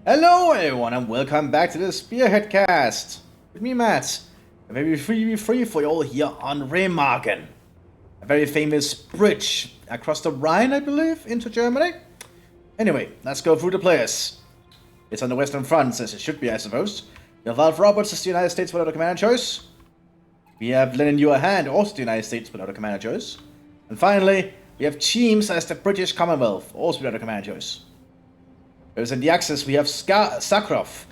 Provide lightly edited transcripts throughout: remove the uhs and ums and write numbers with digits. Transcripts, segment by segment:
Hello everyone and welcome back to the Spearhead cast. With me Matt, a very free for you all here on Remagen. A very famous bridge across the Rhine, I believe, into Germany. Anyway, let's go through the players. It's on the Western Front, as it should be, I suppose. We have Valve Roberts as the United States without a commander choice. We have Lennon Hand, also the United States without a commander choice. And finally, we have Teams as the British Commonwealth, also without a commander choice. Whereas in the Axis, we have Sakharov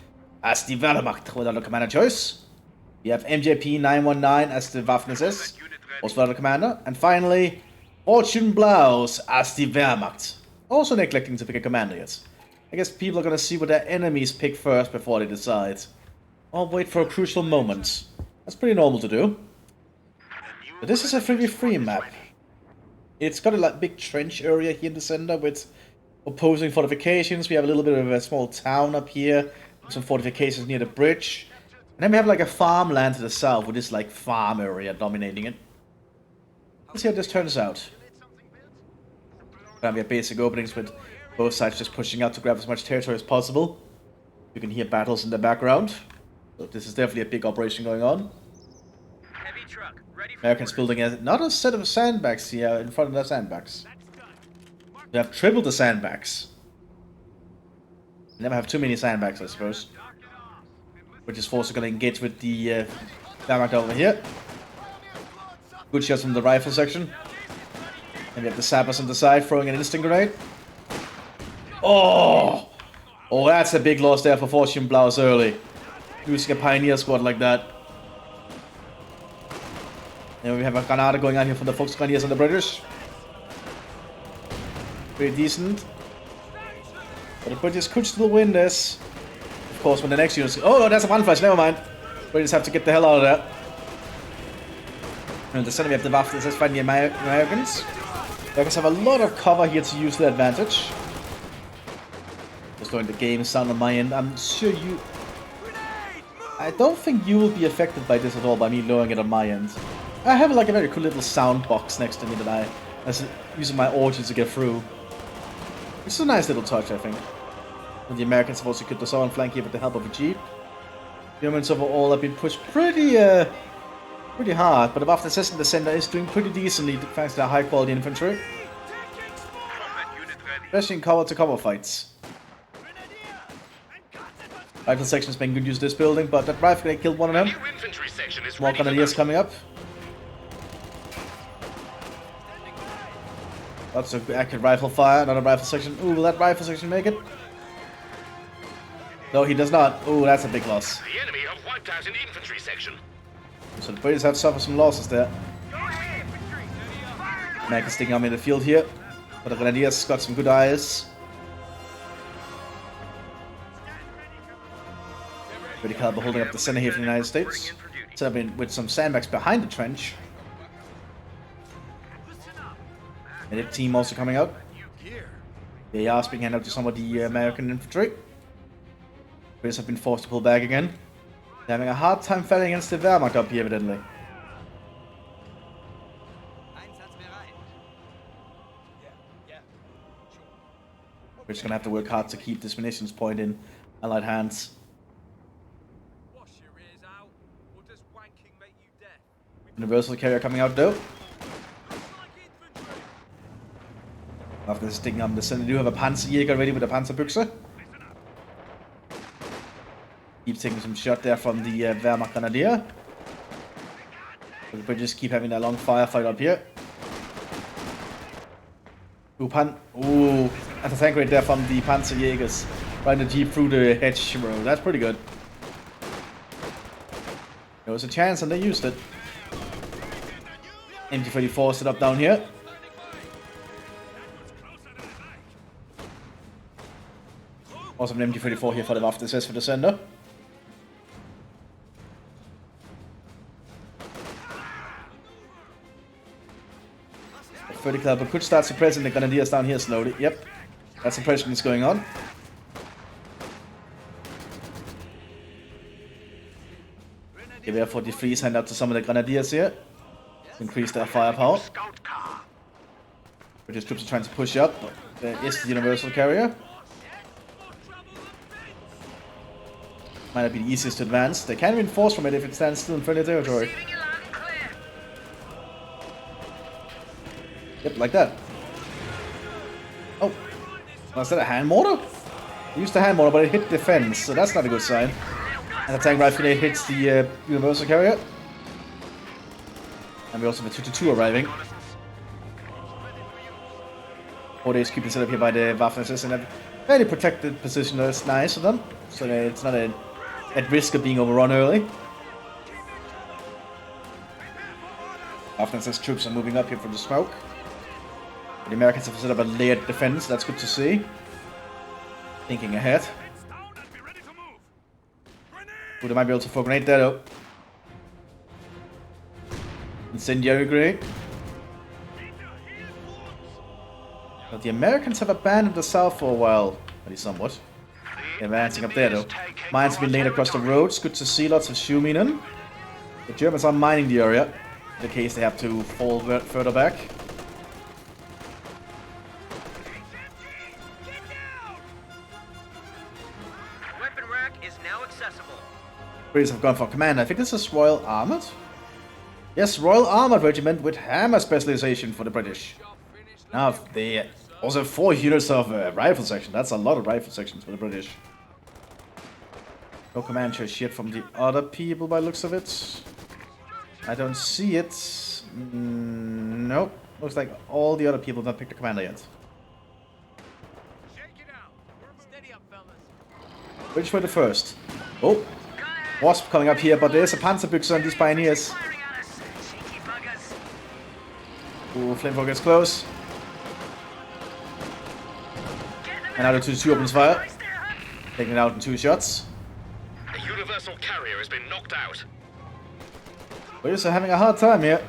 as the Wehrmacht without a commander choice. We have MJP 919 as the Waffen-SS, also without a commander. And finally, Fortune Blaus as the Wehrmacht, also neglecting to pick a commander yet. I guess people are gonna see what their enemies pick first before they decide. Or wait for a crucial moment. That's pretty normal to do. But this is a 3v3 map. It's got a big trench area here in the center with opposing fortifications. We have a little bit of a small town up here, some fortifications near the bridge. And then we have like a farmland to the south with this like farm area dominating it. Let's see how this turns out. And we have basic openings with both sides just pushing out to grab as much territory as possible. You can hear battles in the background. So this is definitely a big operation going on. Americans building another set of sandbags here in front of their sandbags. We have tripled the sandbags. Never have too many sandbags, I suppose. Which is also going to engage with the Wehrmacht over here. Good shots from the rifle section. And we have the sappers on the side throwing an instant grenade. Oh! Oh, that's a big loss there for Fortune Blaus early. Losing a pioneer squad like that. And we have a Granada going on here from the Volksgrenadiers and the British. Pretty decent. But the British could still win this. Of course, when the next unit... Oh, no, that's a one flash. Never mind. British have to get the hell out of there. And in the center, we have the Waffen-SS fighting the Americans. Americans have a lot of cover here to use their advantage. Just slowing the game down on my end. I'm sure you... I don't think you will be affected by this at all by me lowering it on my end. I have like a very cool little sound box next to me that I was using my origin to get through. It's a nice little touch, I think. And the Americans have also killed the southern flank here with the help of a jeep. The Germans overall have been pushed pretty hard, but the Waffen-SS in the center is doing pretty decently thanks to their high quality infantry. Especially in cover-to-cover fights. Rifle section's been good use of this building, but that rifle grenade killed one of them. More Grenadiers coming up. Lots of accurate rifle fire, another rifle section. Ooh, will that rifle section make it? No, he does not. Ooh, that's a big loss. The enemy have wiped out an infantry section. So the British have suffered some losses there. Mattcasting army in the field here. But the Grenadiers got some good eyes. Pretty caliber holding up the center here for the United States. Set up in with some sandbags behind the trench. And the team also coming out. They are being handed out to some of the American infantry. British have been forced to pull back again. They're having a hard time fighting against the Wehrmacht up here, evidently. We're just gonna have to work hard to keep this munitions point in Allied hands. Universal carrier coming out though. After this sticking on the center, they do have a Panzerjäger ready with a Panzerbüchse. Keeps taking some shot there from the Wehrmacht Grenadier. So the British keep having that long firefight up here. Ooh, that's a tank right there from the Panzerjägers. Riding the jeep through the hedgerow. That's pretty good. There was a chance and they used it. MT-34 set up down here. Also an MT-34 here for the Waffen-SS for the center. The 30 caliber could start suppressing the Grenadiers down here slowly. Yep, that suppression is going on. Give air 43s hand out to some of the Grenadiers here. Increase their firepower. British troops are trying to push up, but there is the universal carrier. Might not be the easiest to advance. They can reinforce from it if it stands still in friendly territory. Yep, like that. Oh, was that a hand mortar? They used the hand mortar, but it hit defense, so that's not a good sign. And the tank rifle grenade hits the universal carrier. And we also have a 2-2 arriving. 4 days keeping set up here by the Waffen in a fairly protected position. That's nice of them, so that it's not at risk of being overrun early. Waffen troops are moving up here from the smoke. The Americans have set up a layered defense. That's good to see. Thinking ahead. Ooh, they might be able to throw a grenade that up. Incendiary grenade. But the Americans have abandoned the south for a while, at least somewhat. They're advancing up there though. Mines have been laid across the roads. Good to see, lots of shooting in. The Germans are mining the area, in case they have to fall further back. Weapon rack is now accessible. British have gone for command. I think this is Royal Armoured? Yes, Royal Armoured Regiment with hammer specialization for the British. Now, they also have 4 units of rifle section. That's a lot of rifle sections for the British. No command shit from the other people by looks of it. I don't see it. Nope. Looks like all the other people have not picked a commander yet. British were the first. Oh, Wasp coming up here, but there's a Panzerbüchse on these pioneers. Ooh, Flamethrower gets close. And now the 2-2 opens fire. Taking it out in 2 shots. The universal carrier has been knocked out. We're just having a hard time here.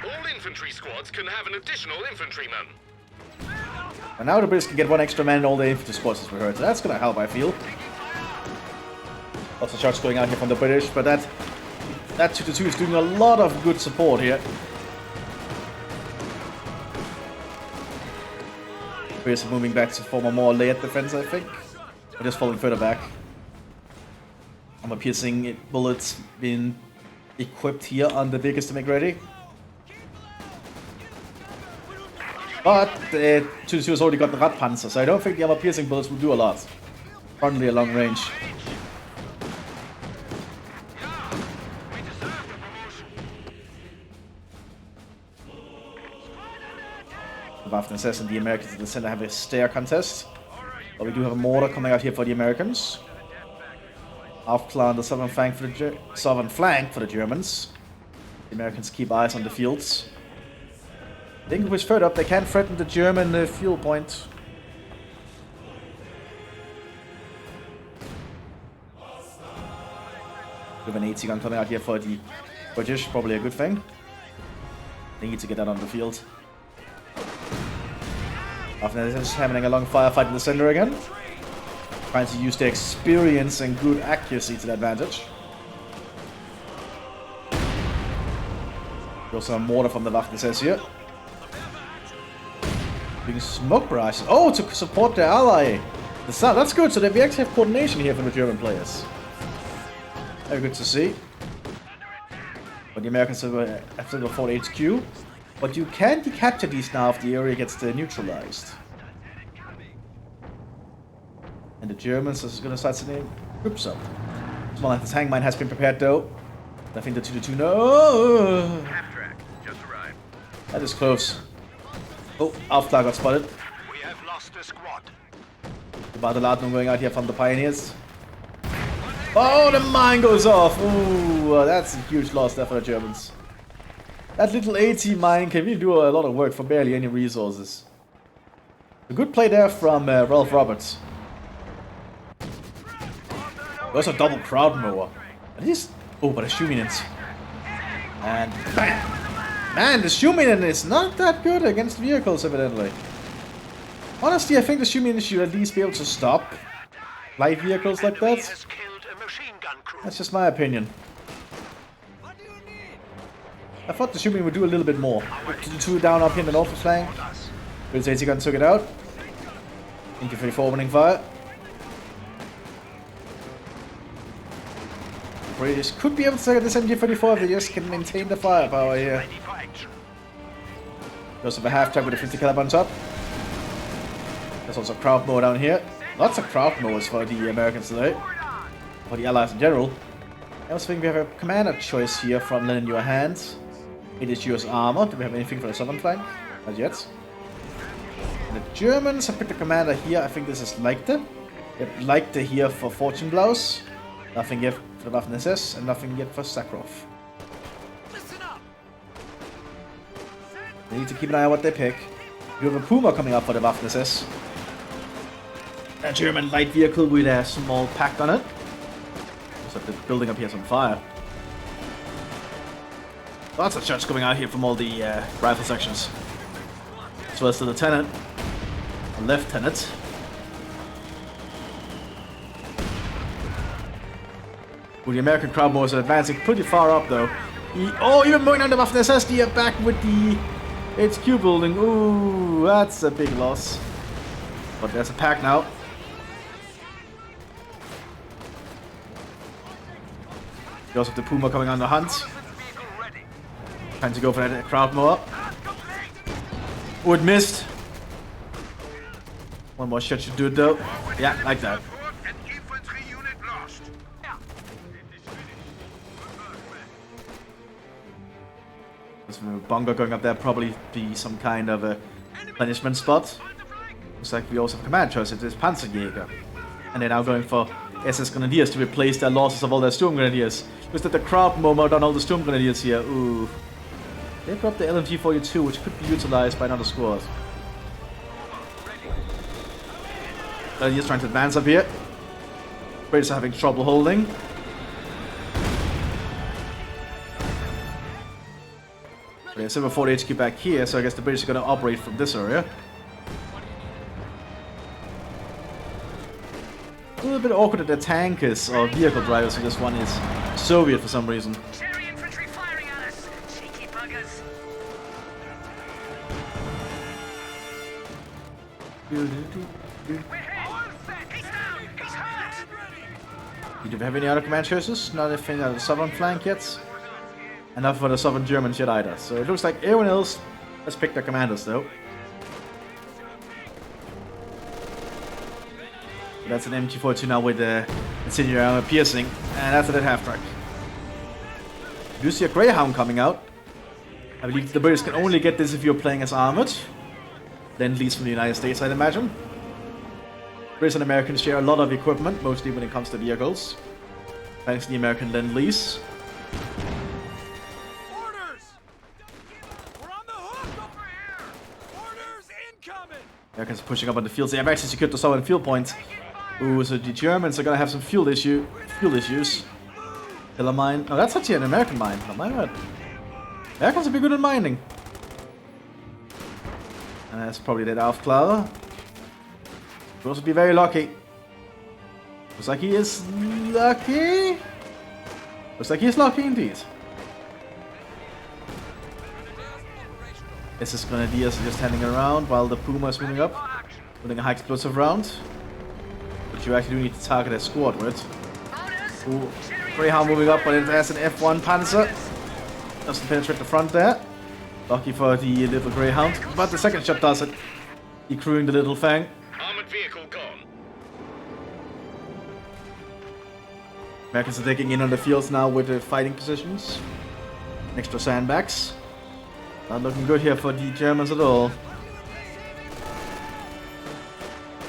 All infantry squads can have an additional infantryman. And now the British can get 1 extra man in all the infantry squads, as we heard. So that's gonna help, I feel. Lots of shots going out here from the British, but that 2-2 is doing a lot of good support here. British are moving back to form a more layered defense, I think. We're just falling further back. Armor piercing bullets being equipped here on the biggest to make ready. But 2-2 has already got the Radpanzer, so I don't think the armor piercing bullets will do a lot. Probably a long range. The Waffen and the Americans in the center have a stair contest. But we do have a mortar coming out here for the Americans. Aufklar on the southern flank for the Germans. The Americans keep eyes on the fields. I think if we further up, they can threaten the German fuel point. We have an 80 gun coming out here for the British, probably a good thing. They need to get that on the field. After this, having a long firefight in the center again. Trying to use their experience and good accuracy to their advantage. We also have a mortar from the Waffen here. Doing smoke barrages. Oh, to support their ally. The Sun. That's good. So we actually have coordination here from the German players. Very good to see. But the Americans have still got Fort HQ. But you can decapture these now if the area gets neutralized. And the Germans are going to start sending troops up. Small like this hang mine has been prepared though. I think the 2-2 no. That is close. Oh, Aufklar got spotted. We have lost a squad. The Battleladung going out here from the pioneers. Oh, the mine goes off. Ooh, that's a huge loss there for the Germans. That little AT mine can really do a lot of work for barely any resources. A good play there from Ralph Roberts. There's a double crowd mower. At least, oh, but the Shuminins. And bam! Man, the Shuminin is not that good against vehicles, evidently. Honestly, I think the Shuminin should at least be able to stop light vehicles like that. That's just my opinion. I thought the Shuminin would do a little bit more. The 2 down up here in the north flank. British AT gun took it out. Thank you for the forwarding fire. British could be able to take this MG-34 if they just can maintain the firepower here. Goes have a half-track with a 50 caliber on top. There's also crowd mower down here. Lots of crowd mowers for the Americans today. For the Allies in general. I also think we have a commander choice here from Lend in Your Hands. It is US armor. Do we have anything for the southern flank? Not yet. And the Germans have picked a commander here. I think this is Leichte. Yep, Leichte here for Fortune Blouse. Nothing yet for the Waffen SS, and nothing yet for Sakharov. They need to keep an eye on what they pick. You have a Puma coming up for the Waffen SS. A German light vehicle with a small pack on it. Looks like the building up here is on fire. Lots of shots coming out here from all the rifle sections. As well as the lieutenant. A lieutenant. Well, the American crowd mowers are advancing pretty far up though. Even moving down the Waffen SS, they are back with the HQ building. Ooh, that's a big loss. But there's a pack now. We also have the Puma coming on the hunt. Trying to go for that crowd mower. Oh, it missed. One more shot should do it though. Yeah, like that. There's a bunker going up there, probably be some kind of a punishment spot. Looks like we also have command choice. It is Panzerjäger. And they're now going for SS Grenadiers to replace their losses of all their Sturm Grenadiers. Just that the crowd mower on all the Sturm Grenadiers here. Ooh. They dropped the LMG-42, which could be utilized by another squad. Grenadiers trying to advance up here. British are having trouble holding. But yeah, 740 HQ back here, so I guess the British are going to operate from this area. A little bit awkward that the tankers or vehicle drivers for this one is Soviet for some reason. Cherry infantry firing at us. Cheeky buggers. We're hit. All set. He's down. He's hurt. Do we have any other command choices? Nothing on the southern flank yet. And not for the southern Germans yet either. So it looks like everyone else has picked their commanders though. That's an MG-42 now with the incendiary armor piercing, and that's at half-track. You see a Greyhound coming out. I believe the British can only get this if you're playing as armored. Then least from the United States, I'd imagine. British and Americans share a lot of equipment, mostly when it comes to vehicles. Thanks to the American Lend-Lease. Americans are pushing up on the fields. They have actually secured the southern field point. Ooh, so the Germans are gonna have some fuel issues. Killer mine. Oh, that's actually an American mine. Oh my god. Americans are be good at mining. And that's probably that Aufklärer. Will also be very lucky. Looks like he is lucky. Looks like he is lucky indeed. This is Grenadiers just standing around while the Puma is moving up. Putting a high explosive round. But you actually do need to target a squad with. Ooh, Greyhound moving up, but it has an F1 Panzer. Doesn't penetrate the front there. Lucky for the little Greyhound. But the second shot does it. Decrewing the little Fang. Armored vehicle gone. Americans are taking in on the fields now with the fighting positions. Extra sandbags. Not looking good here for the Germans at all.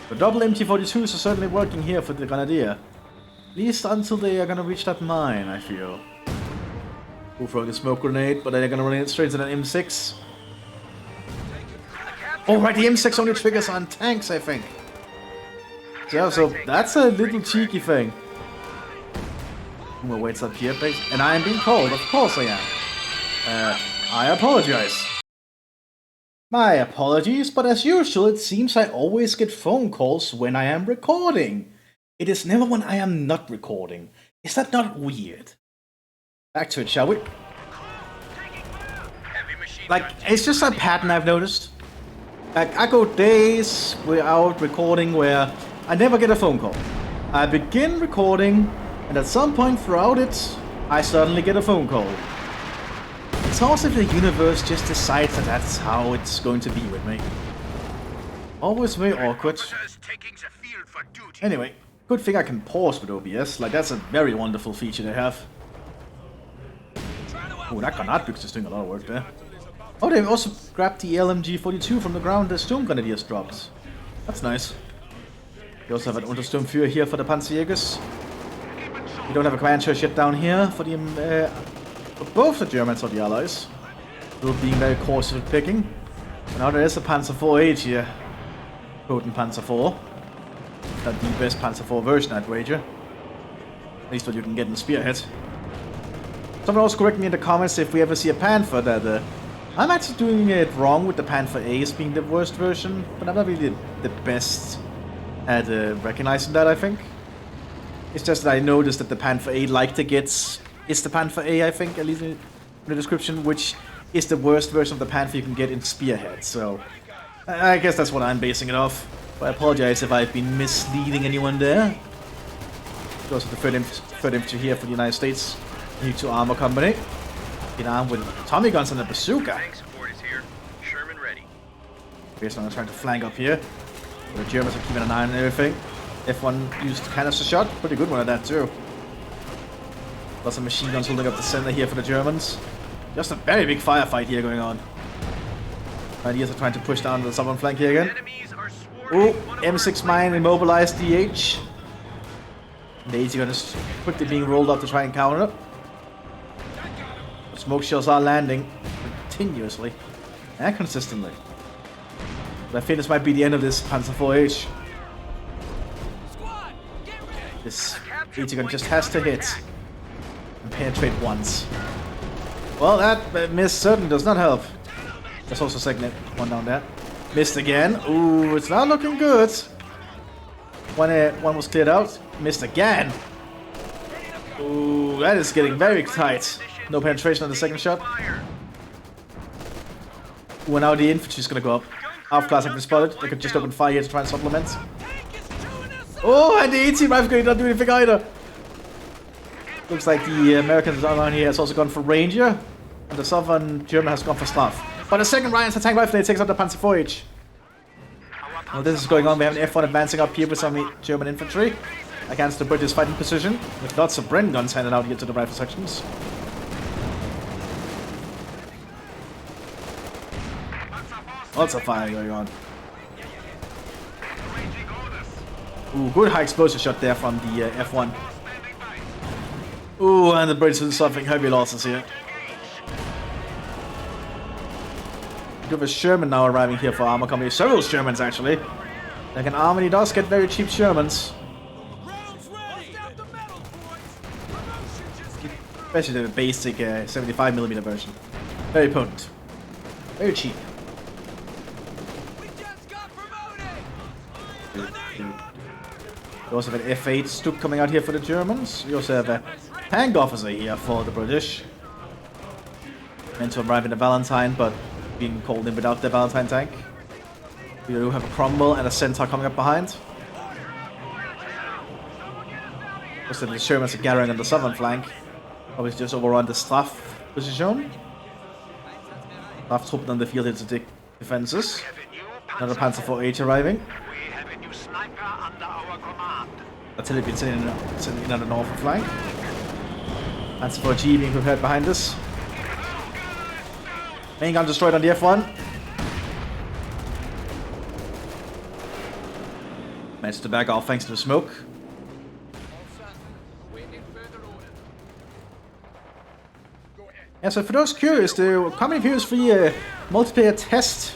The double MT-42s are certainly working here for the Grenadier. At least until they are gonna reach that mine, I feel. We'll throw the smoke grenade, but then they're gonna run it straight into an M6. Oh right, the M6 only triggers on tanks, I think. Yeah, so that's a little cheeky thing. Puma waits up here, and I am being called, of course I am. I apologize. My apologies, but as usual, it seems I always get phone calls when I am recording. It is never when I am not recording. Is that not weird? Back to it, shall we? Like, it's just a pattern I've noticed. Like, I go days without recording where I never get a phone call. I begin recording, And at some point throughout it, I suddenly get a phone call. It's also if the universe just decides that that's how it's going to be with me. Always very awkward. Anyway, good thing I can pause with OBS, like that's a very wonderful feature they have. Oh, that granat book's just doing a lot of work there. Oh, they also grabbed the LMG-42 from the ground the Sturm Grenadiers dropped. That's nice. We also have an Untersturmführer here for the Panzerjägers. We don't have a command church yet down here for the for both the Germans or the Allies. We're being very cautious with picking. But now there is a Panzer IV-H here. Potent Panzer IV. Not the best Panzer IV version, I'd wager. At least what you can get in Spearhead. Someone also correct me in the comments if we ever see a Panther that I'm actually doing it wrong with the Panther A as being the worst version, but I'm not really the best at recognizing that, I think. It's just that I noticed that the Panther A like to get is the Panther A, I think, at least in the description, which is the worst version of the Panther you can get in Spearhead, so I guess that's what I'm basing it off. But I apologize if I've been misleading anyone there. Also the 3rd Infantry here for the United States. New to Armor Company. Get armed with Tommy guns and a bazooka. Based on trying to flank up here. The Germans are keeping an eye on everything. F1 used canister shot. Pretty good one at that too. Lots of machine guns holding up the center here for the Germans. Just a very big firefight here going on. Ideas are trying to push down the southern flank here again. Ooh, M6 mine immobilized DH. The AT gun is quickly being rolled up to try and counter it. Smoke shells are landing continuously and consistently. But I think this might be the end of this Panzer IV-H. This AT gun just has to hit and penetrate once. Well, that miss certainly does not help. There's also a second one down there. Missed again. Ooh, it's not looking good. One was cleared out. Missed again. Ooh, that is getting very tight. No penetration on the second shot. Ooh, now the infantry is going to go up. Half class have been spotted. They could just open fire here to try and supplement. Oh, and the AT rifle could not do anything either. Looks like the Americans around here has also gone for Ranger. And the southern German has gone for Staff. But the second Ryan's tank rifle takes out the Panzer IV-H. Well, this is going on. We have an F1 advancing up here with some German infantry against the British fighting position, with lots of Bren guns handed out here to the rifle sections. Lots of fire going on. Ooh, good high explosive shot there from the F1. Ooh, and the British are suffering heavy losses here. We have a Sherman now arriving here for Armor Company. Several Shermans, actually. Like an army does get very cheap Shermans. Especially the basic 75mm version. Very potent. Very cheap. We also have an F8 Stuck coming out here for the Germans. We also have a tank officer here for the British. Meant to arrive in the Valentine, but being called in without the Valentine tank. We do have a Cromwell and a Centaur coming up behind. Also the Shermans are gathering on the southern flank. Obviously just overrun the Staff position. Staff Truppen on the field here to take defenses. Another Panzer IV-H arriving. Artillery been sitting in on the northern flank. Panzer IV-G being prepared behind us. Main gun destroyed on the F1. Managed to back off thanks to the smoke. Yeah, so for those curious, the Company Heroes Free multiplayer test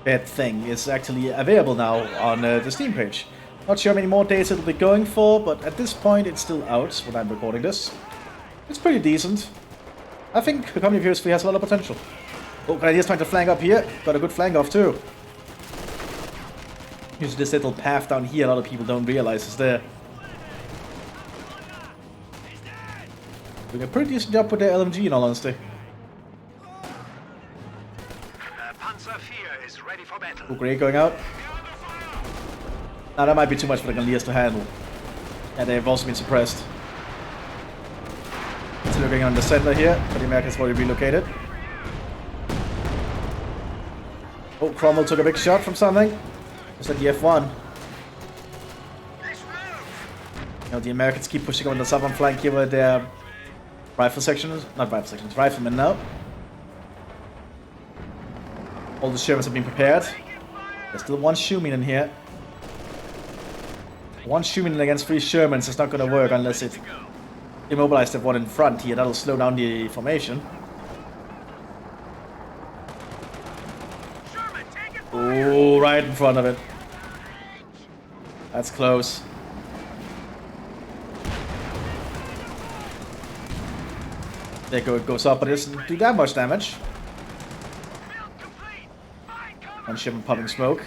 bed thing is actually available now on the Steam page. Not sure how many more days it'll be going for, but at this point it's still out when I'm recording this. It's pretty decent. I think the Company Heroes Free has a lot of potential. Oh, Grenadiers trying to flank up here. Got a good flank off too. Using this little path down here, a lot of people don't realize is there. Doing a pretty decent job with the LMG in all honesty. Oh, great going out. Now that might be too much for the Grenadiers to handle. And they've also been suppressed. Panzer looking on the center here, but the Americans already relocated. Oh, Cromwell took a big shot from something. Was that the F1? Now the Americans keep pushing on the southern flank here with their rifle sections. Not rifle sections, riflemen now. All the Shermans have been prepared. There's still one Schumann in here. One Schumann against 3 Shermans is not going to work unless it immobilizes the one in front here. That'll slow down the formation. Oh, right in front of it. That's close. There it goes up, but it doesn't do that much damage. One Sherman popping smoke.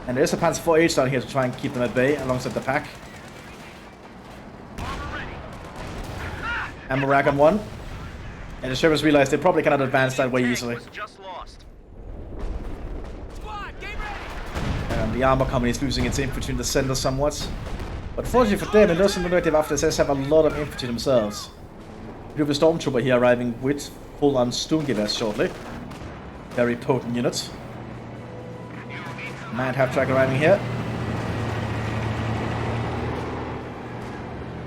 And there's a Panzer 4H down here to try and keep them at bay alongside the pack. Ammo rack on one. And the Shermans realize they probably cannot advance that way easily. The armor company is losing its infantry in the center somewhat. But fortunately for them, it doesn't look like they have a lot of infantry themselves. We have a stormtrooper here arriving with full-on Sturmgewehr shortly. Very potent units. Mad half-track arriving here.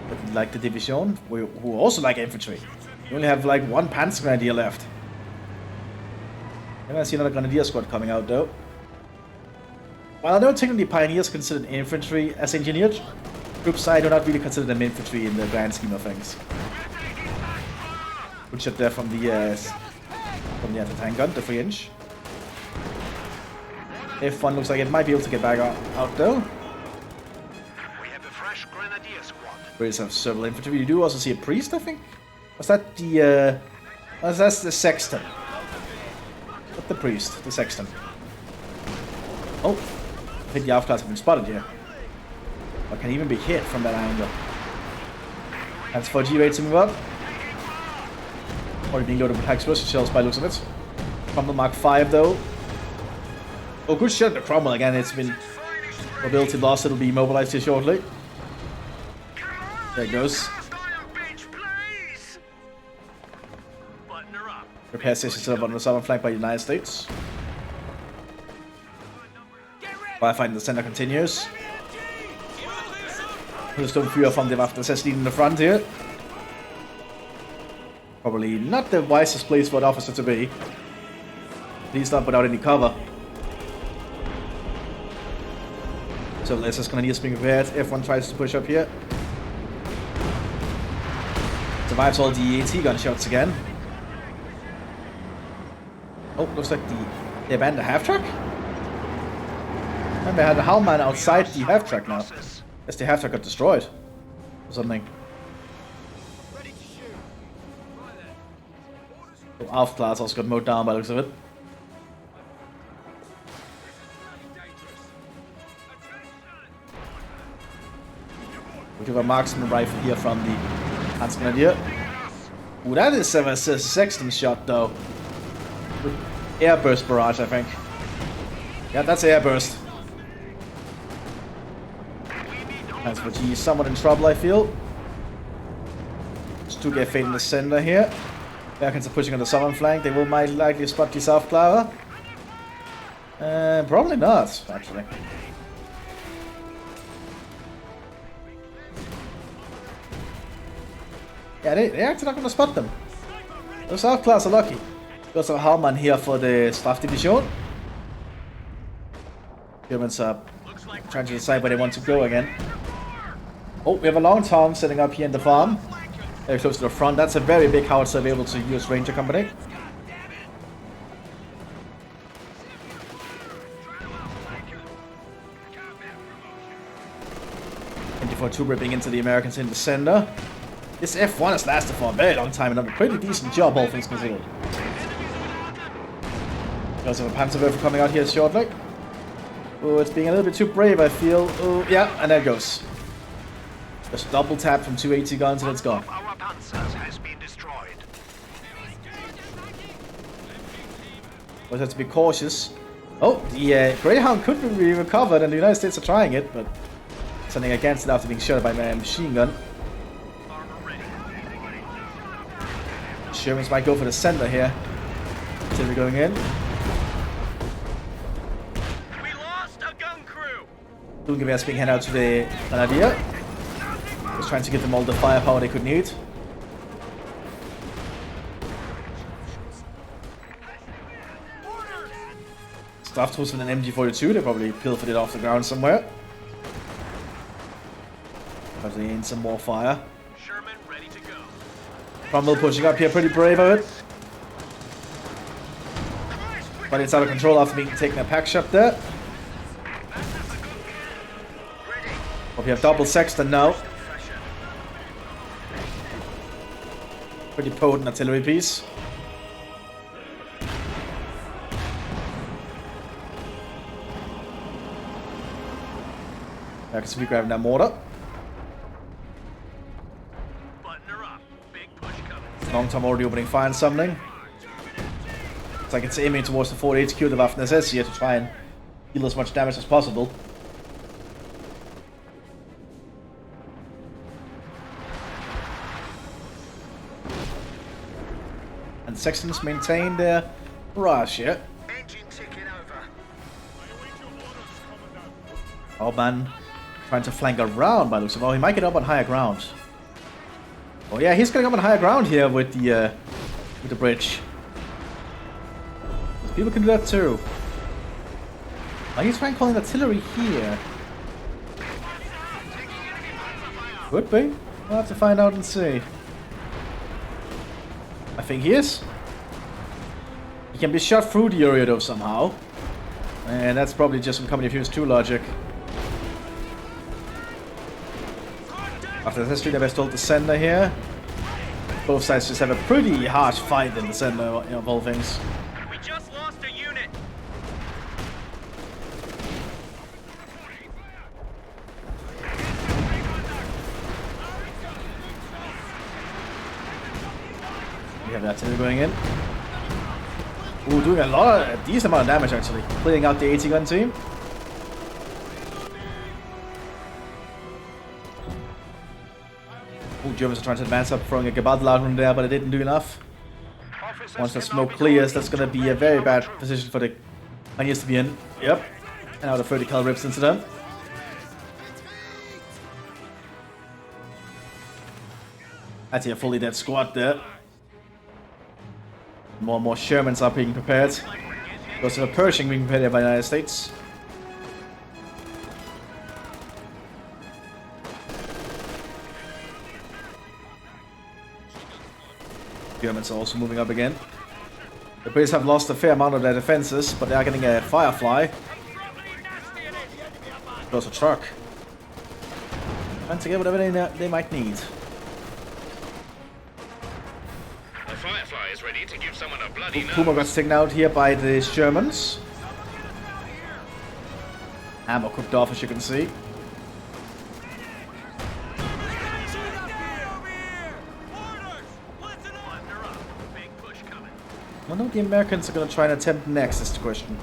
But like the division, who also like infantry. We only have like 1 Panzer Grenadier left. I see another Grenadier squad coming out though. While I don't technically Pioneers considered infantry as engineered groups, I do not really consider them infantry in the grand scheme of things. Good shot there from the anti-tank gun, the 3-inch. F1 looks like it might be able to get back out though. We have a fresh Grenadier squad. We have several infantry. You do also see a priest, I think. Was that the that's the sexton? Not the priest, the sexton. Oh, I think the half class have been spotted here. Or can even be hit from that angle. That's for G-Raid to move up. Already being loaded with explosive shells by looks of it. Cromwell Mark 5 though. Oh, good shot at Cromwell again. It's been mobility lost. It'll be immobilized here shortly. There it goes. Repair station set up on the southern flank by the United States. Firefight in the center continues. Sturmführer from the Mthis leading the front here. Probably not the wisest place for an officer to be. At least not without any cover. So let's just Grenadiers being prepared. F1 tries to push up here. Survives all the AT gunshots again. Oh, looks like they abandoned the half-track? And they had a Hellman outside the half-track now. Guess the half-track got destroyed. Or something. So Alpha class also got mowed down by the looks of it. We have a marksman rifle here from the Panzer Grenadier. Ooh, that is a sexton shot though. With airburst barrage, I think. Yeah, that's airburst. Panzer G is somewhat in trouble, I feel. Just to get fade in the center here. Americans are pushing on the southern flank. They will might likely spot the South Clara. Probably not, actually. Yeah, they're actually not going to spot them. Those South class are lucky. There's a Hellman here for the Staff Division. Germans are trying to decide where they want to go again. Oh, we have a long tom setting up here in the farm. Very close to the front. That's a very big howitzer available to US Ranger Company. .24 ripping into the Americans in the center. This F1 has lasted for a very long time and done a pretty decent job, all things considered. We also have a Panzerwerfer coming out here shortly. Oh, it's being a little bit too brave, I feel. Oh, yeah, and there it goes. Just double tap from 280 guns and it's gone. Our Panzers has been destroyed. We'll have to be cautious. Oh, the Greyhound could be recovered and the United States are trying it, but something against it after being shot by a machine gun. Shermans might go for the center here. Artillery going in. We lost a gun crew. Dungewehr's being handed out to the Grenadier. Just trying to give them all the firepower they could need. Staff troops with an MG42, they probably pilfered it off the ground somewhere. But they need some more fire. Sherman ready to go. Cromwell pushing up here, pretty brave of it. But it's out of control after being taken a pack shot there. Hope you have double sexton now. Pretty potent artillery piece. I can see grabbing that mortar. Button her up. Big push coming. Long time already opening fire and summoning. It's like it's aiming towards the 4 HQ, the Waffen-SS here, to try and deal as much damage as possible. And Sextons maintain their rush here. Engine ticking over. Oh man, trying to flank around by looks of it. Oh, he might get up on higher ground. Oh yeah, he's getting up on higher ground here with the bridge. People can do that too. Oh, he's trying calling artillery here. Could be. We'll have to find out and see. I think he is. He can be shot through the area though somehow. And that's probably just some Company of Heroes 2 logic. After the history, they've installed the center here. Both sides just have a pretty harsh fight in the center of all things. We just lost a unit. We have the artillery going in. Ooh, doing a decent amount of damage actually. Clearing out the 80 gun team. Ooh, Germans are trying to advance up, throwing a Gebaldladen there, but it didn't do enough. Once the smoke clears, that's going to be a very bad position for the Pioneers to be in. Yep. And now the 30 cal rips into them. That's a fully dead squad there. More and more Shermans are being prepared. Also a Pershing being prepared here by the United States. Germans are also moving up again. The Brits have lost a fair amount of their defenses, but they are getting a Firefly. There's a truck. Trying to get whatever they might need. The Firefly is ready to give someone a bloody Puma got taken out here by the Germans. Ammo cooked off, as you can see. I wonder what the Americans are going to try and attempt next, is the question.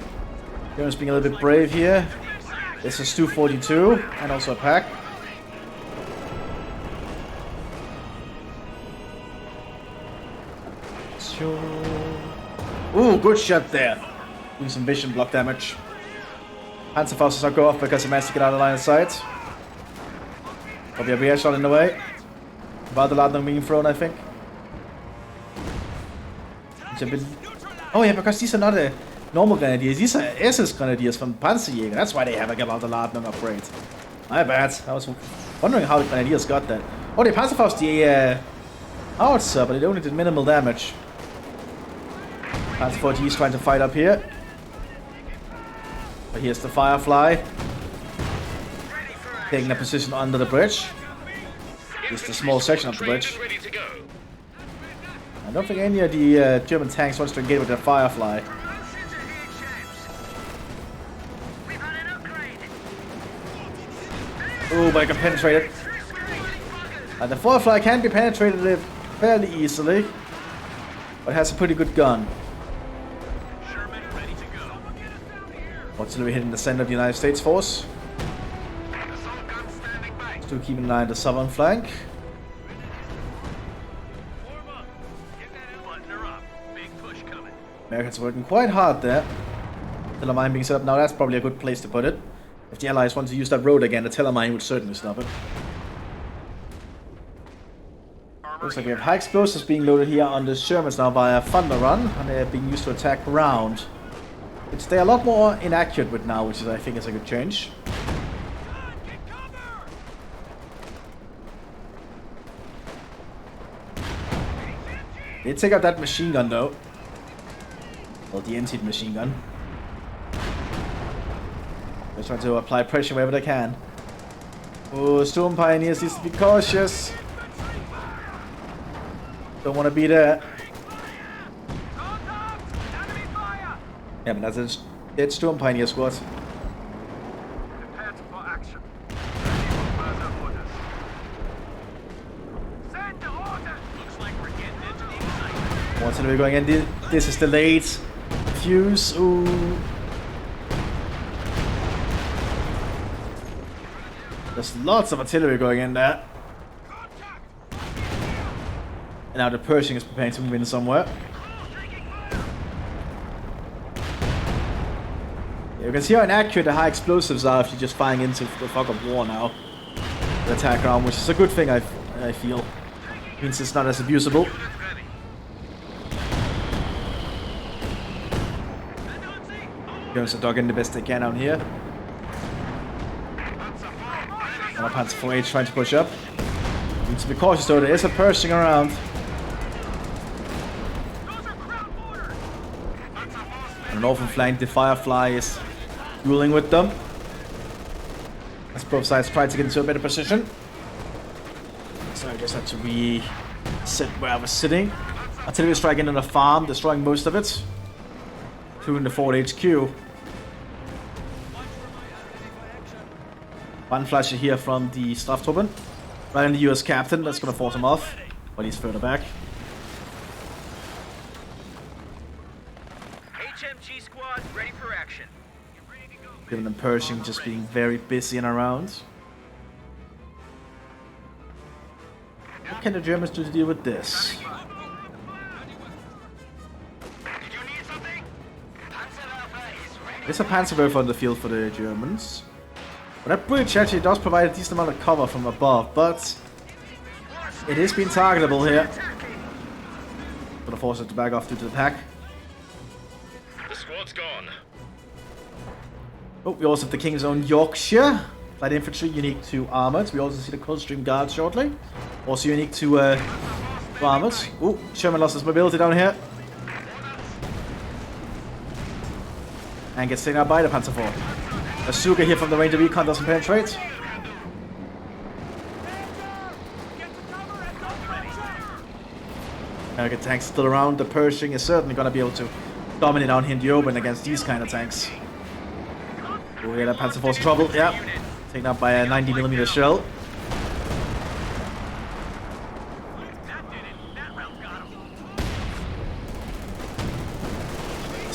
Germans being a little bit brave here. This is 242 and also a pack. Ooh, good shot there. Doing some vision block damage. Panzerfaust does not go off because he managed to get out of line of sight. Probably a BS shot in the way. About the Ladung being thrown, I think. Oh yeah, because these are not normal Grenadiers, these are SS Grenadiers from Panzerjäger. That's why they have a Gewalterladung upgrade. My bad. I was wondering how the Grenadiers got that. Oh, the Panzerfaust, the howitzer, but it only did minimal damage. Panzer 40 is trying to fight up here. But here's the Firefly. Taking a position under the bridge. Just a small section of the bridge. I don't think any of the German tanks wants to engage with their Firefly. Ooh, but I can penetrate it. The Firefly can be penetrated fairly easily, but has a pretty good gun. Artillery hitting the center of the United States force. Still keeping an eye on the southern flank. Americans working quite hard there. Tiller mine being set up now, that's probably a good place to put it. If the Allies want to use that road again, the Tiller mine would certainly stop it. Looks like we have high explosives being loaded here on the Shermans now via Thunder Run, and they're being used to attack ground. Which they're a lot more inaccurate with now, which is, I think, is a good change. They take out that machine gun though. Well, the emptied machine gun. They're trying to apply pressure wherever they can. Oh, Storm Pioneers needs to be cautious. Don't want to be there. Yeah, but that's a dead Storm Pioneer squad. Once we're going in, this is delayed. Fuse, ooh. There's lots of artillery going in there. And now the Pershing is preparing to move in somewhere. Yeah, you can see how inaccurate the high explosives are if you're just firing into the fog of war now. The attack round, which is a good thing, I feel. Means it's not as abusable. Germans are dogging the best they can out here. Another Panzer 4H trying to push up. Need to be cautious though, there is a Pershing around. On the northern flank, the Firefly is dueling with them. As both sides try to get into a better position. So I just had to reset where I was sitting. Artillery striking on the farm, destroying most of it. In the Fort HQ. One flasher here from the Straftuppen. Right in the US captain, that's gonna force him off. But he's further back. HMG squad ready for action. Given them Pershing just being very busy and around. What can the Germans do to deal with this? There's a Panzerwerfer on the field for the Germans. But that bridge actually does provide a decent amount of cover from above, but it is being targetable here. Gonna force it to back off due to the attack. The squad's gone. Oh, we also have the King's Own Yorkshire. Light infantry unique to armored. We also see the Coldstream Guards shortly. Also unique to armored. Oh, Sherman lost his mobility down here. And gets taken out by the Panzer IV. Asuka here from the Ranger Recon doesn't penetrate. American tanks still around. The Pershing is certainly going to be able to dominate out here in the open against these kind of tanks. Oh yeah, that Panzer IV's trouble. Yeah, taken out by a 90mm shell.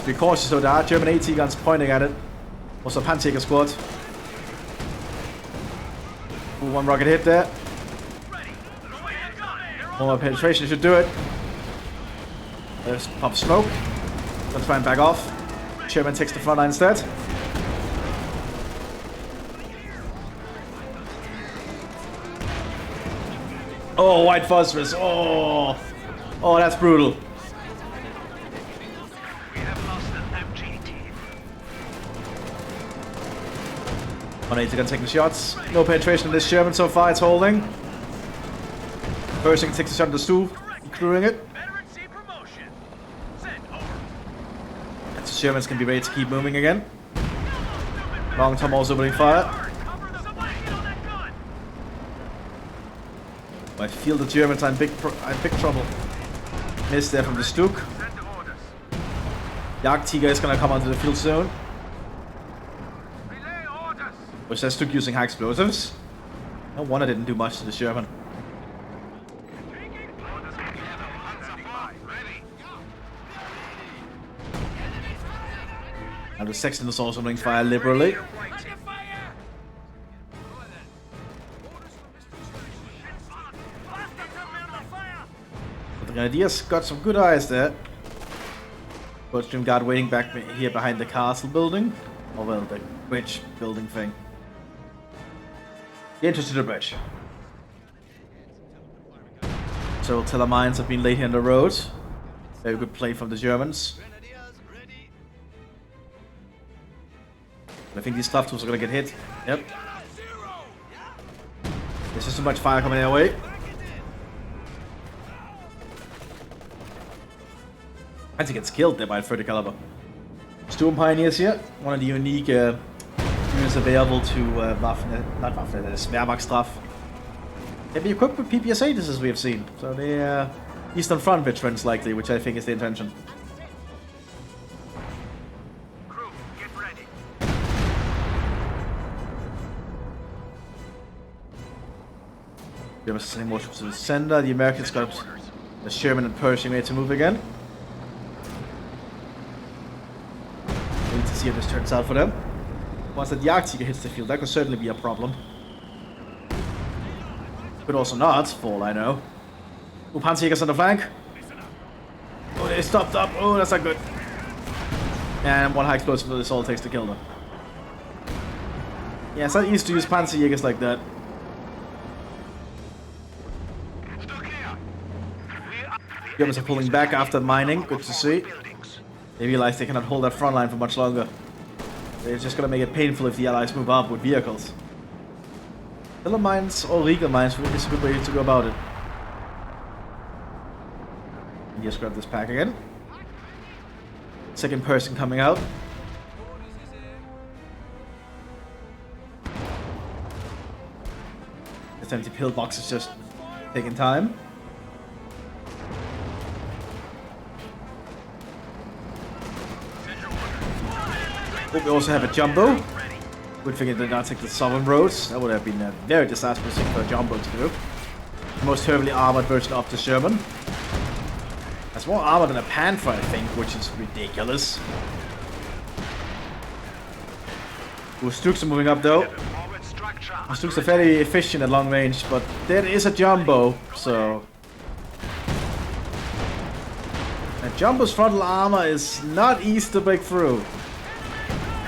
Be cautious though, there are German AT guns pointing at it. Also a Panzerjäger squad. Ooh, one rocket hit there. More penetration should do it. There's pop smoke. Gonna try and back off. Sherman takes the front line instead. Oh, white phosphorus. Oh, that's brutal. Gonna take the shots. No penetration of this Sherman so far, it's holding. Pershing takes a shot at the Stu, crewing it. And so Shermans can be ready to keep moving again. Long Tom also opening fire. I feel the Germans are in big trouble. Missed there from the Stuk. Jagdtiger is gonna come onto the field soon. Which says Stuk using high explosives. No wonder didn't do much to the Sherman. And the Sexton is also opening fire liberally. But the Grenadiers got some good eyes there. Coldstream Guard waiting back here behind the castle building. Or well, the bridge building thing. The entrance to the bridge. So tiller mines have been laid here on the road. Very good play from the Germans. I think these stuff tools are gonna get hit. Yep. There's just too much fire coming their way. Panzer gets killed there by a 30 caliber. Storm Pioneers here. One of the unique units available to not Waffen, Wehrmachtsstrafe. Can be equipped with PPS-8s as we have seen. So they're Eastern Front veterans likely, which I think is the intention. Crew, get ready. We have sending more troops to the center. The Americans got the Sherman and Pershing ready to move again. We need to see how this turns out for them. Once the Jagdtiger hits the field, that could certainly be a problem. Could also not, for all I know. Oh, Panzerjägers on the flank. Oh, they stopped up. Oh, that's not good. And one high explosive that this all takes to kill them. Yeah, it's not easy to use Panzerjägers like that. Germans are pulling back after mining. Good to see. They realize they cannot hold that front line for much longer. They're just gonna make it painful if the Allies move up with vehicles. Tiller mines or Regal mines is a good way to go about it. Just grab this pack again. Second person coming out. This empty pillbox is just taking time. Oh, we also have a jumbo. Good thing it did not take the southern roads. That would have been a very disastrous thing for a jumbo to do. The most heavily armored version of the Sherman. Has more armor than a Panther, I think, which is ridiculous. Ooh, Stooks are moving up though. Stooks are fairly efficient at long range, but there is a jumbo, so. A jumbo's frontal armor is not easy to break through.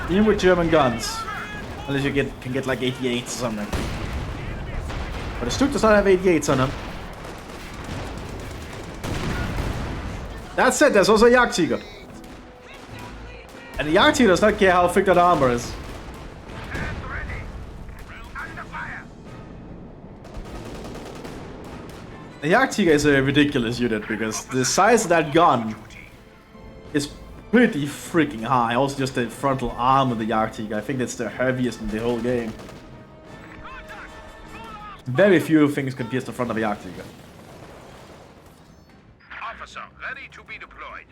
Even with German guns. Unless you can get like 88s or something. But the Stuke does not have 88s on him. That said, there's also a Jagdtiger. And the Jagdtiger does not care how thick that armor is. The Jagdtiger is a ridiculous unit because the size of that gun is pretty freaking high. Also just the frontal arm of the Jagdtiger. I think that's the heaviest in the whole game. Very few things can pierce the front of a Jagdtiger. Officer, ready to be deployed.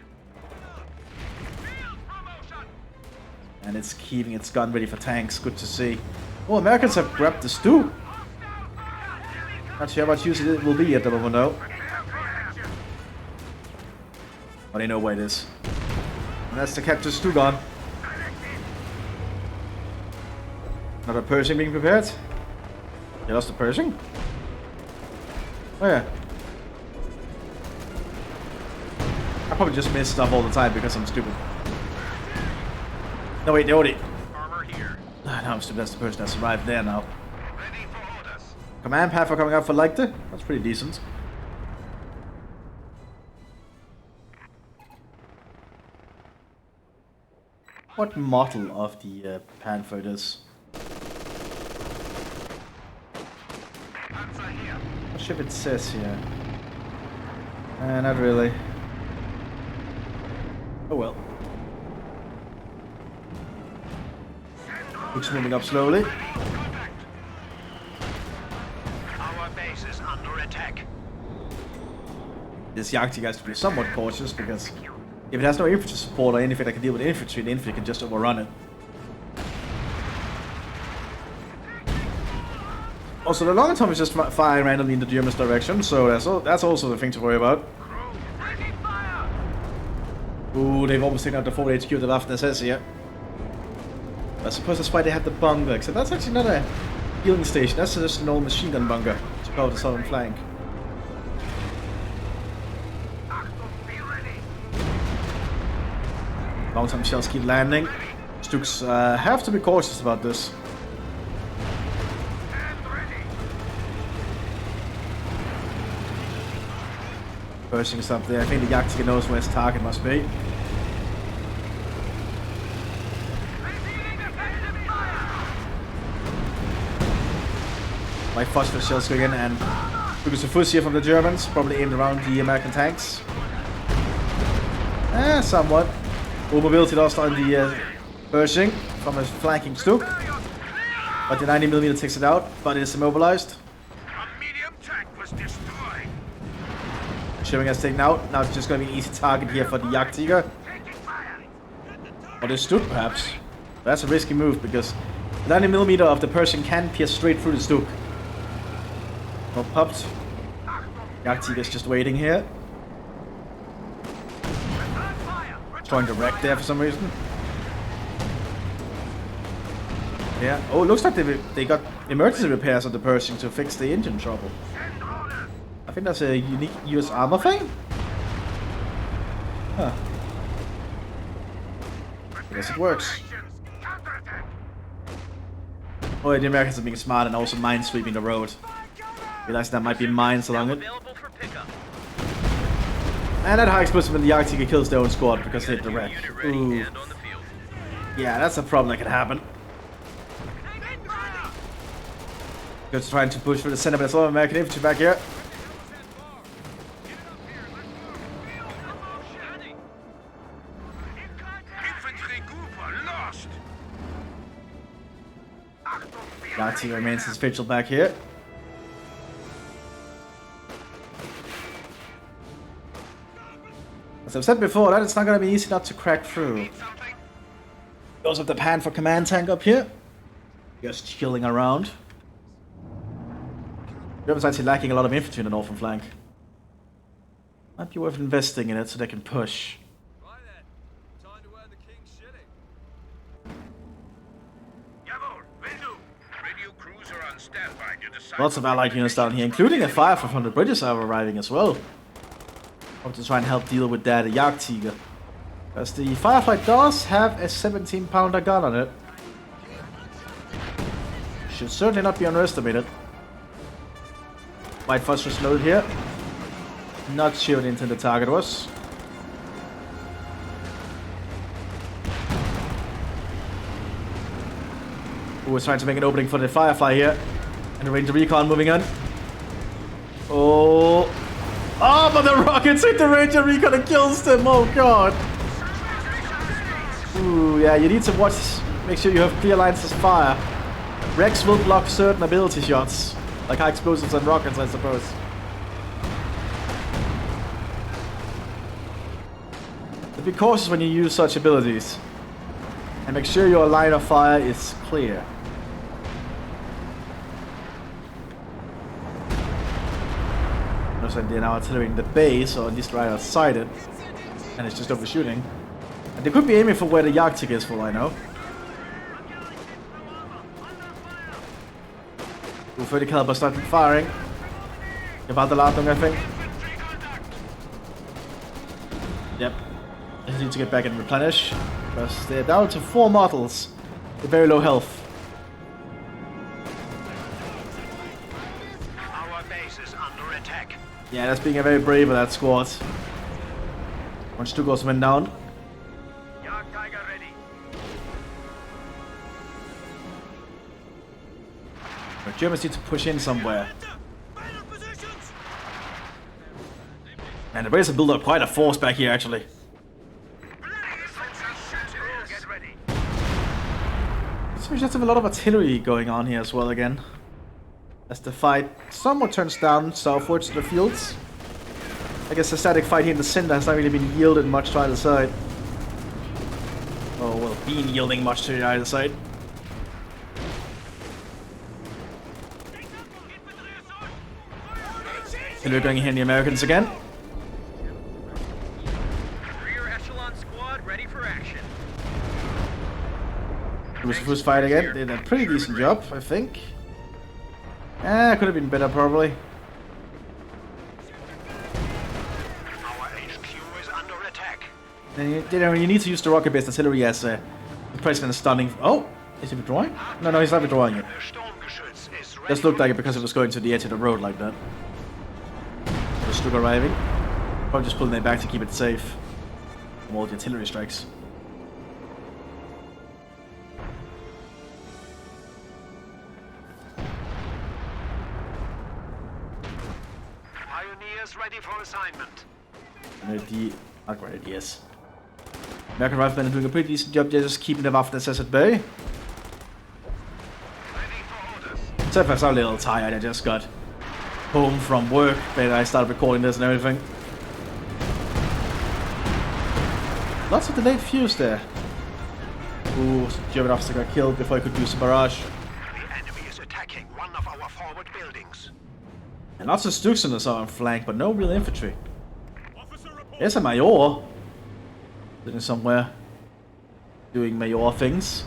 And it's keeping its gun ready for tanks. Good to see. Oh, Americans have grabbed the Stu. Not sure how much use it will be at the moment though. But they know where it is. And that's the capture Stu gone. Another Pershing being prepared. You lost the Pershing? Oh yeah. I probably just miss stuff all the time because I'm stupid. No wait, Odie. Armor here. No, I'm stupid. That's the person that's arrived there now. Ready for orders. Command Panther coming out for Leichte. That's pretty decent. What model of the Panther it is? Panzer here. What ship it says here? Not really. Oh well. Looks moving up slowly. Contact. Our base is under attack. This Jagdtiger has to be somewhat cautious because if it has no infantry support or anything that can deal with infantry, the infantry can just overrun it. Also, the Long Tom is just firing randomly in the German's direction, so that's also the thing to worry about. Ready fire. Ooh, they've almost taken out the forward HQ the Waffen SS here. I suppose that's why they have the bunker, except that's actually not a healing station, that's just an old machine gun bunker to cover the southern flank. Be ready. Long-time shells keep landing. Stooks have to be cautious about this. Pershing is up there. I think the Jagdtiger knows where his target must be. My phosphorus shells going in, and because of fuss here from the Germans, probably aimed around the American tanks. Somewhat. More mobility lost on the Pershing from a flanking Stook. But the 90mm takes it out, but it is immobilized. A medium tank was destroyed. Showing us taken out. Now it's just going to be an easy target here for the Jagdtiger. Or the Stook, perhaps. But that's a risky move because the 90mm of the Pershing can pierce straight through the Stook. Not popped. Jagdtiger is just waiting here. Trying to wreck there for some reason. Yeah. Oh, it looks like they got emergency repairs on the Pershing to fix the engine trouble. I think that's a unique US armor thing. Huh. I guess it works. Oh, yeah, the Americans are being smart and also minesweeping the road. Realize there might be mines along it. And that high explosive in the Jagdtiger kills their own squad because they hit the wreck. Ooh. Yeah, that's a problem that can happen. Just trying to push for the center, but there's a lot of American infantry back here. Jagdtiger remains his vigil back here. As I've said before, that it's not going to be easy not to crack through. We also have the pan for command tank up here. Just chilling around. Germans actually lacking a lot of infantry in the northern flank. Might be worth investing in it so they can push. Right then. Time to earn the king's shilling. Radio crews are on standby to decide. Lots of allied units down here, including a Firefly from the British are arriving as well. Hope to try and help deal with that Jagdtiger. Because the Firefly does have a 17-pounder gun on it. Should certainly not be underestimated. White phosphorus loaded here. Not sure what the intended target was. Ooh, trying to make an opening for the Firefly here. And the Ranger Recon moving on. Oh. Oh, but the rockets hit the Ranger Recon and kills them. Oh, God. Ooh, yeah, you need to watch. Make sure you have clear lines of fire. Rex will block certain ability shots. Like high explosives and rockets, I suppose. But be cautious when you use such abilities. And make sure your line of fire is clear. Notice they're now artillerying the base, or at least right outside it. And it's just overshooting. And they could be aiming for where the Jagdtiger is, for all I know. Ooh, 30 caliber started firing. About the Ladung, I think. Yep. I just need to get back and replenish. Because they're down to 4 models with very low health. Our base is under attack. Yeah, that's being a very brave of that squad. Once two goes went down. Jagdtiger ready. The Germans need to push in somewhere. And the British have built up quite a force back here, actually. Get ready. So we just have a lot of artillery going on here as well again. As the fight somewhat turns down southwards to the fields. I guess the static fight here in the center has not really been yielded much to either side. Oh, well, been yielding much to either side. And we're going here in the Americans again. Rear echelon squad ready for action. It was the first fight again. They did a pretty decent job, I think. Could have been better, probably. Our HQ is under attack. And you need to use the rocket-based artillery as the president stunning. Oh, is he withdrawing? No, he's not withdrawing it. Just looked like it because it was going to the edge of the road like that. The Stuka arriving. Probably just pulling it back to keep it safe from all the artillery strikes. Pioneers ready for assignment. Upgraded, yes. American riflemen are doing a pretty decent job just keeping the Waffen at bay. Except for I'm a little tired, I just got home from work, but I started recording this and everything. Lots of delayed fuse there. Ooh, German officer got killed before I could use a barrage. The enemy is attacking one of our forward buildings. And lots of Stuks on the southern flank, but no real infantry. There's a Major sitting somewhere doing Major things.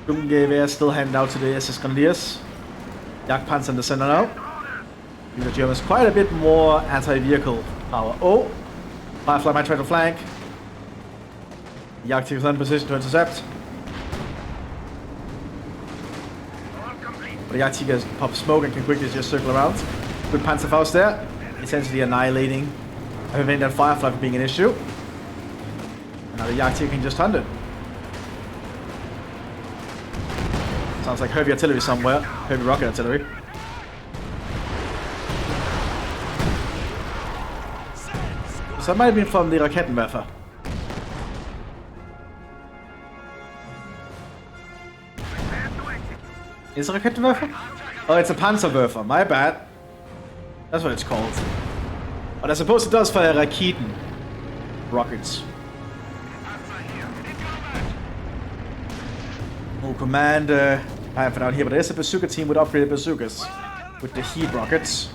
Sturmgewehr still handing out to the SS Grenadiers. Jagdpanzer in the center now. Giving the Germans quite a bit more anti-vehicle power. Oh! Firefly might try to flank. Jagdtiger is in position to intercept. But the Jagdtiger pops smoke and can quickly just circle around. Good Panzerfaust there. Essentially annihilating everything that Firefly being an issue. And now the Jagdtiger can just hunt it. Sounds like heavy artillery somewhere. Heavy rocket artillery. So that might have been from the Raketenwerfer. Is it a Raketenwerfer? Oh, it's a Panzerwerfer. My bad. That's what it's called. But I suppose it does fire Raketen rockets. No command for down here, but there is a bazooka team with upgraded bazookas with the heat rockets.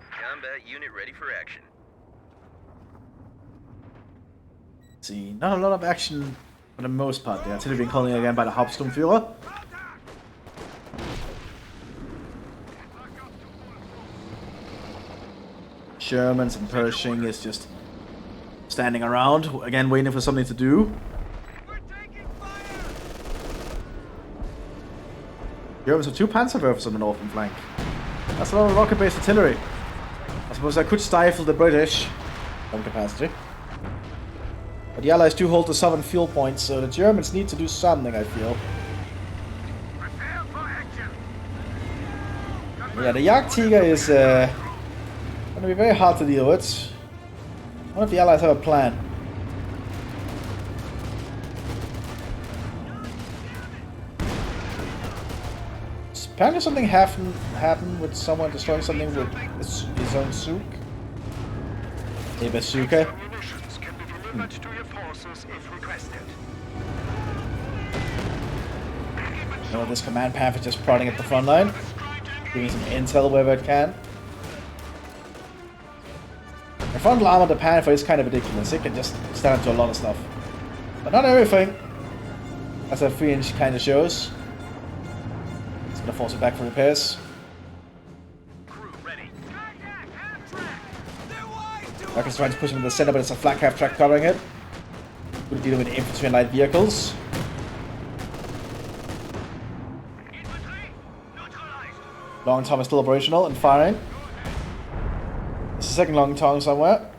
Combat unit ready for action. See, not a lot of action for the most part. The artillery being called in again by the Hauptsturmführer. Germans and Pershing is just standing around, again waiting for something to do. Germans have two Panzerwerfers on the northern flank. That's a lot of rocket-based artillery. I suppose I could stifle the British some capacity. But the Allies do hold the southern fuel points, so the Germans need to do something, I feel. Yeah, the Jagdtiger is going to be very hard to deal with. What if the Allies have a plan? Apparently something happened with someone destroying something with his own souk. A bazooka. Oh, this command path is just prodding at the front line. Giving some intel wherever it can. The frontal armor of the Panther is kind of ridiculous. It can just stand up to a lot of stuff. But not everything. As that 3-inch kind of shows. It's going to force it back for repairs. Rocket's trying to push him in the center, but it's a flak half track covering it. Good dealing with infantry and light vehicles. Long Tom is still operational and firing. There's a second Long Tom somewhere.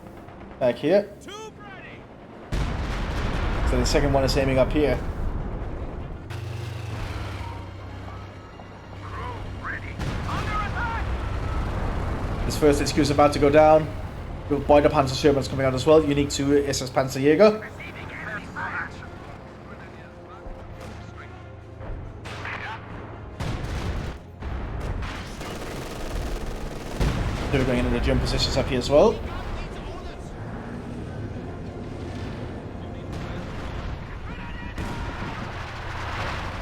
Back here. So the second one is aiming up here. This first HQ is about to go down. Boiler Panzer Sherman's coming out as well, unique to SS Panzerjäger. They're going into the German positions up here as well.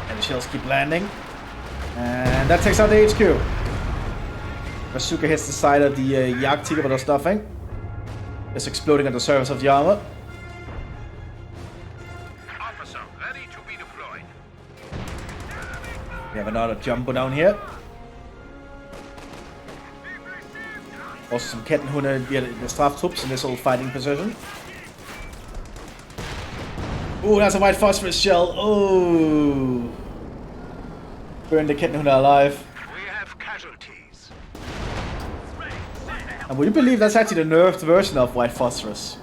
And the shells keep landing. And that takes out the HQ. Bazooka hits the side of the Jagdtiger, but there's nothing. Just exploding on the surface of the armor. Officer, ready to be deployed. We have another jumbo down here. Also some Kettenhunde via the Straftrupps in this old fighting position. Oh, that's a white phosphorus shell. Oh. Burn the Kettenhunde alive. We have casualties. And would you believe that's actually the nerfed version of white phosphorus?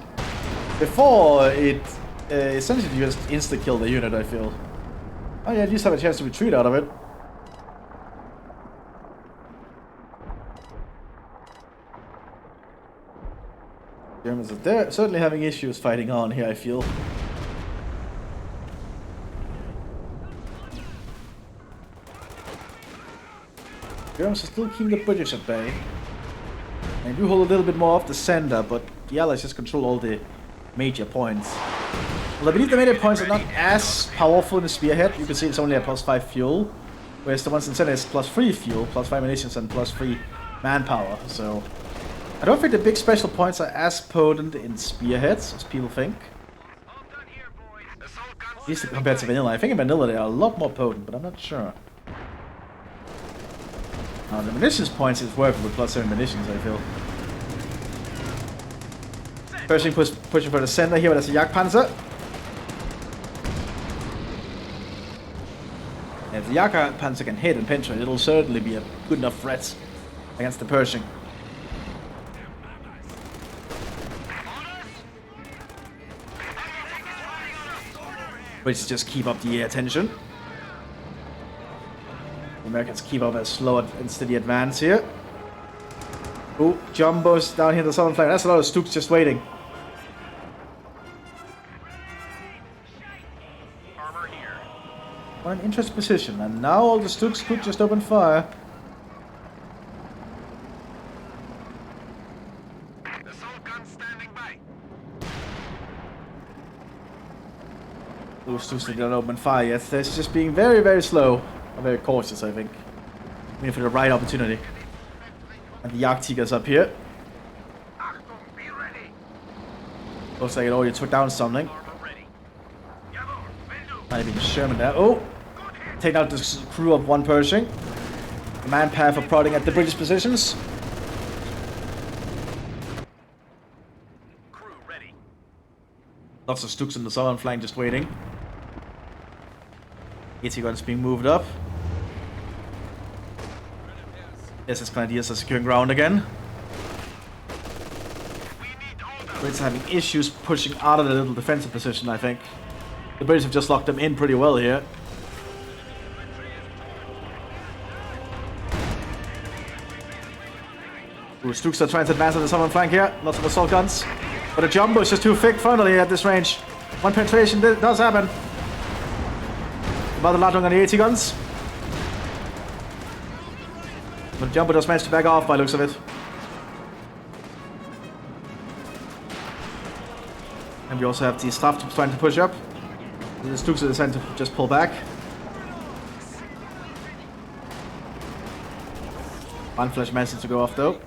Before, it essentially just insta-killed the unit, I feel. Oh yeah, at least have a chance to retreat out of it. Germans are certainly having issues fighting on here, I feel. Germans are still keeping the British at bay. They do hold a little bit more off the center, but the Allies just control all the major points. Well, I believe the major points are not as powerful in the Spearhead. You can see it's only a +5 fuel, whereas the ones in center is +3 fuel, +5 munitions, and +3 manpower. So I don't think the big special points are as potent in Spearheads as people think. At least compared to Vanilla. I think in Vanilla they are a lot more potent, but I'm not sure. The munitions points is working with +7 munitions, I feel. Pershing pushing for the center here, but that's a Jagdpanzer. If the Jagdpanzer can hit and penetrate, it'll certainly be a good enough threat against the Pershing. British just keep up the air tension. The Americans keep up a slow and steady advance here. Oh, Jumbos down here in the southern flank. That's a lot of Stooks just waiting. Armor here. What an interesting position. And now all the Stooks could just open fire. Assault gun standing by. Those Stooks didn't open fire yet. They're just being very, very slow. Or very cautious, I think. Waiting for the right opportunity. And the Jagdtiger's up here. Looks like it already took down something. Might have been Sherman there. Oh! Taking out the crew of one Pershing. Manpower for prodding at the British positions. Crew ready. Lots of Stooks in the southern flank just waiting. 80 guns being moved up. SS Grenadiers are securing ground again. Brits are having issues pushing out of the little defensive position, I think. The British have just locked them in pretty well here. Ooh, Stooks are trying to advance on the southern flank here. Lots of assault guns. But the jumbo is just too thick frontally at this range. One penetration does happen. About the Ladung on the 80 guns. But the jumbo does manage to back off by looks of it. And we also have the Straftrupps trying to push up. The Stooks are deciding to just pull back. One flash manages to go off though.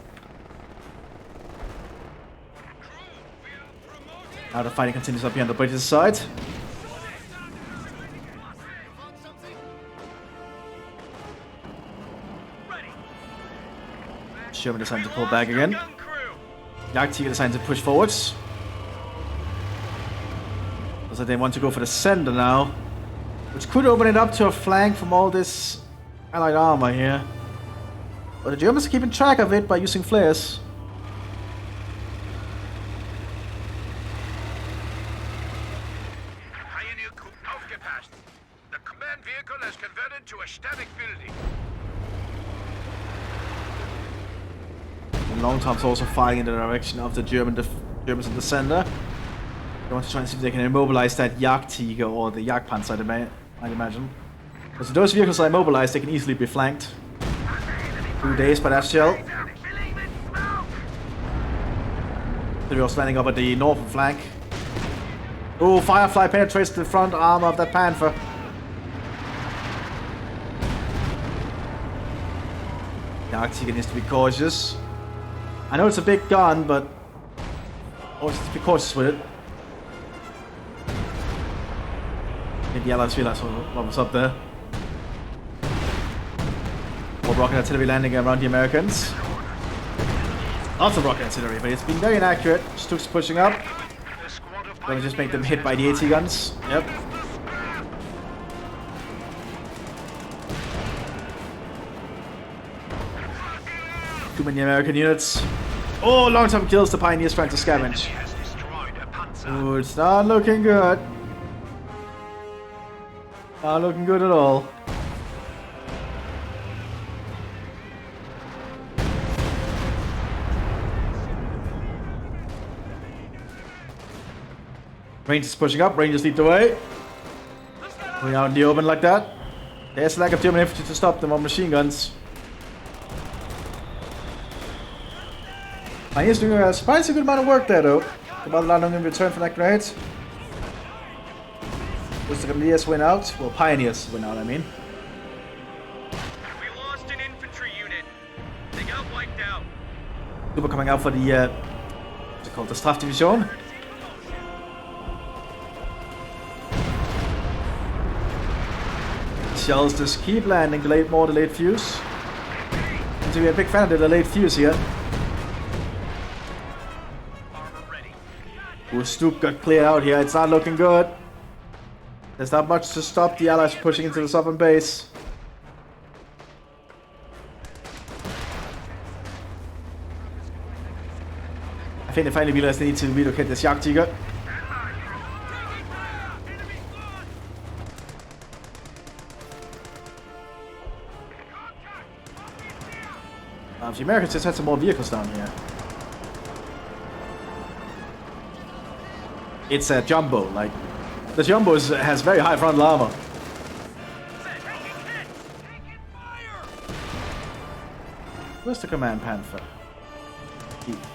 Now the fighting continues up here on the British side. Sherman decided to pull back again. Jagdtiger decided to push forwards. Looks like they want to go for the center now, which could open it up to a flank from all this allied armor here. But the Germans are keeping track of it by using flares. Pioneer Coup aufgepasst. The command vehicle has converted to a static building. And Longtom's also firing in the direction of the Germans in the center. They want to try and see if they can immobilize that Jagdtiger or the Jagdpanzer, I'd imagine. Because if those vehicles are immobilized, they can easily be flanked. 2 days by that shell. They're also landing up at the northern flank. Oh, Firefly penetrates the front armor of that Panther. Jagdtiger needs to be cautious. I know it's a big gun, but Just be cautious with it. I think the Allies realized what was up there. More rocket artillery landing around the Americans. Lots of rocket artillery, but it's been very inaccurate. Stuks pushing up. Gonna just make them hit by the AT guns. Yep. Too many American units. Oh, long-term kills. The Pioneers trying to scavenge. Oh, it's not looking good. Not looking good at all. Rangers pushing up. Rangers lead the way. Going out in the open like that. There's a lack of German infantry to stop them on machine guns. Pioneers doing a surprisingly good amount of work there though. The battle landing in return for that grenade. Does the Grenadiers win out? Well, Pioneers win out, I mean. We lost an infantry unit. They got wiped out. Super coming out for the, what's it called? The Staff Division. Shells just keep landing, delayed fuse. And to be a big fan of the delayed fuse here. Ooh, Stoop got cleared out here, it's not looking good. There's not much to stop the Allies pushing into the southern base. I think they finally realized they need to relocate this Jagdtiger. The Americans just had some more vehicles down here. It's a Jumbo, like, the Jumbo has very high frontal armor. Where's the Command Panther?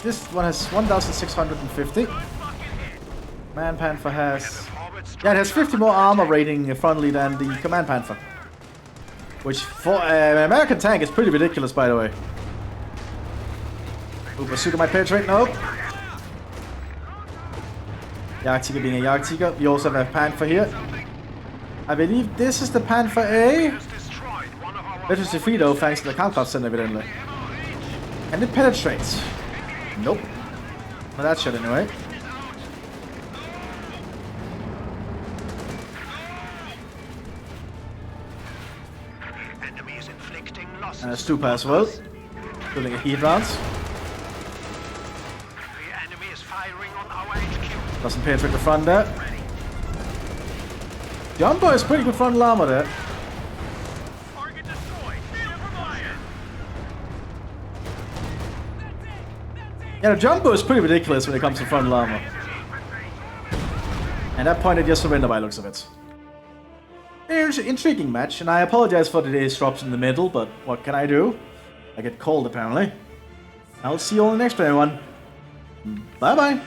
This one has 1,650. Command Panther has... yeah, it has 50 more armor rating frontally than the Command Panther. Which, for an American tank, is pretty ridiculous, by the way. Ooh, Bazooka might penetrate, nope. Jagdtiger being a Jagdtiger. We also have a Panther here. I believe this is the Panther A. That was defeated though, thanks to the Countcraft Center, evidently. And it penetrates. Nope. Not that shot anyway. And a Stupa as well. Building a heat rounds. Doesn't penetrate the front there. Jumbo is pretty good frontal armor there. Yeah, the Jumbo is pretty ridiculous when it comes to frontal armor. And that point, it just surrender by looks of it. Intriguing match, and I apologize for today's drops in the middle, but what can I do? I get cold apparently. I'll see you all in the next one, everyone. Bye bye.